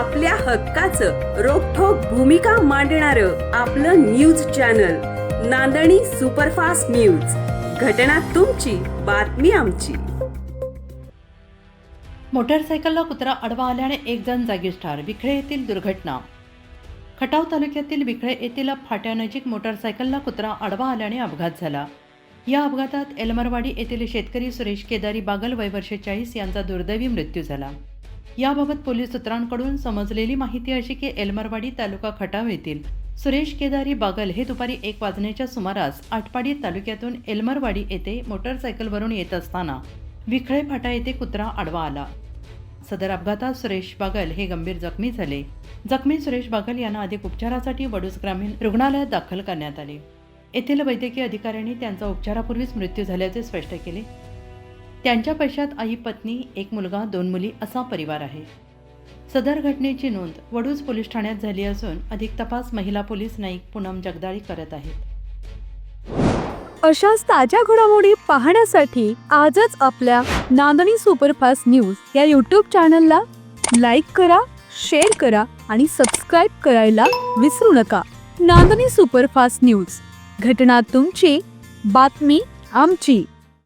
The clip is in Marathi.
आपल्या हक्काचं रोखठोक भूमिका मांडणारं आपलं न्यूज चॅनल नांदणी सुपरफास्ट न्यूज. घटना तुमची, बातमी आमची. मोटरसायकलला कुत्रा आडवा आल्याने एक जण जागीच ठार. विखळे येथील दुर्घटना. खटाव तालुक्यातील विखळे येथील फाट्यानजीक मोटरसायकलला कुत्रा आडवा आल्याने अपघात झाला. या अपघातात एलमरवाडी येथील शेतकरी सुरेश केदारी बागल वय वर्ष 40 यांचा दुर्दैवी मृत्यू झाला. याबाबत पोलीस सूत्रांकडून समजलेली माहिती अशी की एलमरवाडी तालुका खटाव येथील सुरेश केदारी बागल हे दुपारी 1 वाजण्याच्या सुमारास आटपाडी तालुक्यातून एलमरवाडी येथे मोटरसायकलवरून येत असताना विखळे फाटा येथे कुत्रा आडवा आला. सदर अपघातात सुरेश बागल हे गंभीर जखमी झाले. जखमी सुरेश बागल यांना अधिक उपचारासाठी वडूज ग्रामीण रुग्णालयात दाखल करण्यात आले. येथील वैद्यकीय अधिकाऱ्यांनी त्यांचा उपचारापूर्वीच मृत्यू झाल्याचे स्पष्ट केले. त्यांच्या पैशात आई, पत्नी, 1 मुलगा, 2 मुली असा परिवार आहे. सदर घटनेची नोंद वडूज पोलीस ठाण्यात झाली असून अधिक तपास महिला पोलीस नाईक पूनम जगदाळी करत आहेत. अशाच ताज्या घडामोडी पाहण्यासाठी आजच आपल्या नांदणी सुपरफास्ट न्यूज या यूट्यूब चॅनलला लाईक करा, शेअर करा आणि सबस्क्राईब करायला विसरू नका. नांदणी सुपरफास्ट न्यूज. घटना तुमची, बातमी आमची.